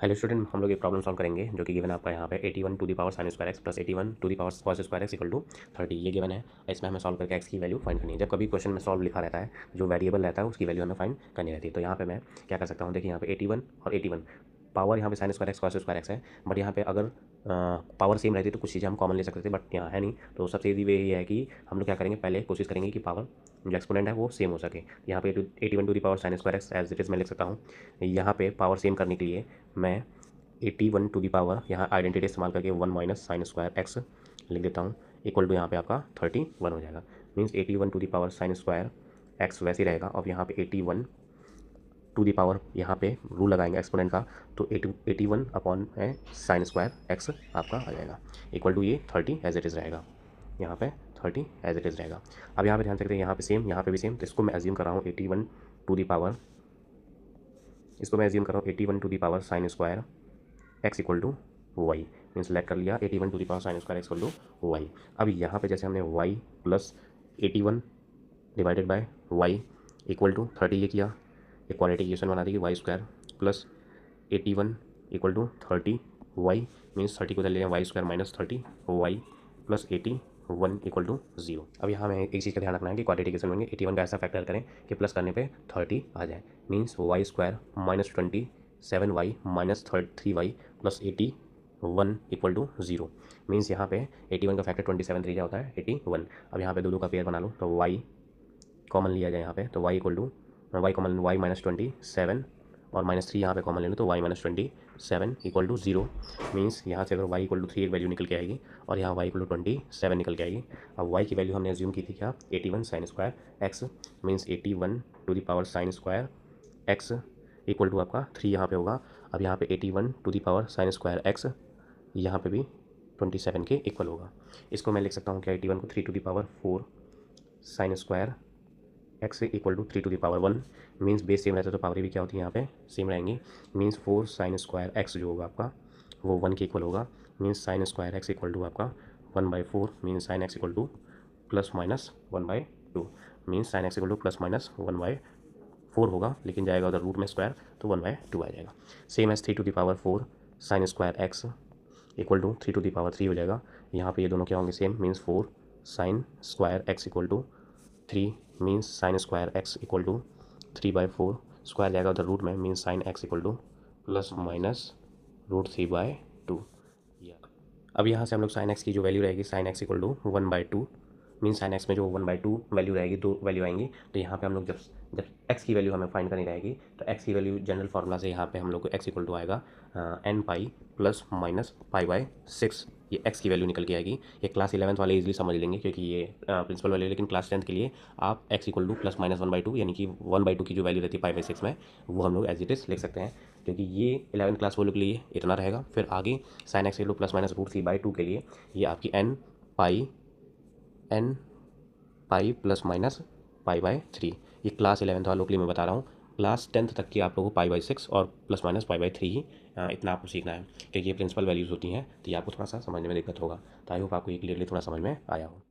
Hello student, हम लोग एक प्रॉब्लम सॉल्व करेंगे जो कि गिवन आपका यहाँ पे 81 to the power sine square x plus 81 to the power cos square x equal to 30 ये गिवन है। इसमें हमें सॉल्व करके एक्स की वैल्यू फाइंड करनी है। जब कभी क्वेश्चन में सॉल्व लिखा रहता है, जो वेरिएबल रहता है उसकी वैल्यू हमें फाइंड करनी रहती है। तो यहाँ पे मैं क्या कर सकता हूँ, देखिए यहाँ पे 81 और 81 पावर यहाँ पे sign square x cos square x है, बट यहाँ पे अगर पावर सेम रहती तो कुछ चीज़ें हम कॉमन ले सकते थे, बट यहाँ है नहीं। तो सबसे ईजी वे ये है कि हम लोग क्या करेंगे, पहले कोशिश करेंगे कि पावर जो एक्सपोनेंट है वो सेम हो सके। यहाँ पे 81 to the power sine square x as it is मैं लिख सकता हूँ। यहाँ पे पावर सेम करने के लिए मैं 81 टू दी पावर यहाँ आइडेंटिटी इस्तेमाल करके 1 माइनस साइन स्क्वायर एक्स लिख देता हूँ, इक्वल टू यहाँ पे आपका 31 हो जाएगा। Means 81 to the power sine square x वैसे ही रहेगा, और यहाँ पे 81 टू दी पावर यहाँ पे रूल लगाएंगे एक्सपोनेंट का, तो 81 अपॉन है साइन स्क्वायर एक्स आपका आ जाएगा, इक्वल टू ये 30 एज इट इज़ रहेगा। यहाँ पे 30 एज इट इज़ रहेगा। अब यहाँ पे ध्यान से देखते हैं, यहाँ पे सेम, यहाँ पे भी सेम, तो इसको मैं एज्यूम कर रहा हूँ 81 टू दी पावर, इसको मैं एज्यूम कर रहा हूँ 81 to the power sine square x equal to y. Mean select कर लिया 81 to the power sine square x equal to y. अब यहाँ पे जैसे हमने y plus 81 divided by y equal to 30 ये किया, इक्वालिटी इक्वेशन बना दी y square plus 81 equal to 30 y. Means 30 को चल लिया y square minus 30 y plus 81 equal to 0। अब यहाँ हमें एक चीज़ का ध्यान रखना है कि क्वाड्रेटिक इक्वेशन में 81 का ऐसा फैक्टर करें कि प्लस करने पे 30 आ जाए। Means y square minus 27 y minus 3 y plus 81 equal to 0। Means यहाँ पे 81 का फैक्टर 27 3 होता है 81। अब यहाँ पे दो का पेयर बना लो, तो वाई कॉमन लिया जाए यहाँ पे, तो y equal to y common y minus 27 और माइनस 3 यहाँ पे कॉमन ले लो, तो y minus 27 equal to 0। Means यहाँ से अगर वाई इक्वल टू 3 एक वैल्यू निकल के आएगी और यहाँ वाई इक्वल टू 27 निकल के आएगी। अब वाई की वैल्यू हमने एज्यूम की थी क्या, 81 sine square x. Means 81 to the power sine square x equal to आपका 3 यहाँ पे होगा। अब यहाँ पे 81 to the power sine square x यहाँ पे भी 27 के इक्वल होगा। इसको मैं लिख सकता हूँ क्या, 81 को 3 to the power 4 sine square x equal to 3 to the power 1। Means base same रहता है तो पावर भी क्या होती है यहाँ पे सेम रहेंगी। मीन्स 4 साइन स्क्वायर एक्स जो होगा आपका वो 1 के इक्वल होगा। Means sine square x equal to आपका 1/4। Means sine x equal to plus minus 1/2। Means sine x equal to plus minus 1/4 होगा, लेकिन जाएगा उधर रूट में स्क्वायर तो 1/2 आ जाएगा। Same as 3 to the power 4 sine square x equal to 3 to the power 3 हो जाएगा। यहाँ पे ये दोनों क्या होंगे same. Means 4 sine square x equal to 3। Means sine square x equal to 3/4 square जाएगा उधर रूट में। Means sine x equal to plus minus √3/2। अब यहाँ से हम लोग साइन एक्स की जो वैल्यू रहेगी, sine x equal to 1/2। Mean sine x में जो 1/2 वैल्यू रहेगी, दो वैल्यू आएंगी, तो यहाँ पे हम लोग जब एक्स की वैल्यू हमें फाइंड करनी रहेगी, तो एक्स की वैल्यू जनरल फार्मूला से यहाँ पे हम लोग को एक्स इक्वल टू आएगा n पाई प्लस माइनस पाई/6। ये एक्स की वैल्यू निकल के आएगी। ये क्लास 11th वाले इजीली समझ लेंगे क्योंकि ये प्रिंसिपल वैल्यू, लेकिन क्लास 10th के लिए आप x equal to plus minus 1/2 यानी कि 1/2 की जो वैल्यू रहती है पाई/6 में, वो हम लोग एज इट इज लिख सकते हैं, क्योंकि ये 11th क्लास वालों के लिए इतना रहेगा। फिर आगे sign x equal to plus minus √3/2 के लिए ये आपकी n पाई प्लस माइनस पाई/3। ये क्लास 11th वालों के लिए मैं बता रहा हूँ। क्लास 10th तक की आप लोगों को पाई/6 और प्लस माइनस पाई/3 ही इतना आपको सीखना है, क्योंकि ये प्रिंसिपल वैल्यूज़ होती हैं, तो ये आपको थोड़ा सा समझने में दिक्कत होगा। तो आई होप आपको ये क्लियरली थोड़ा समझ में आया हो।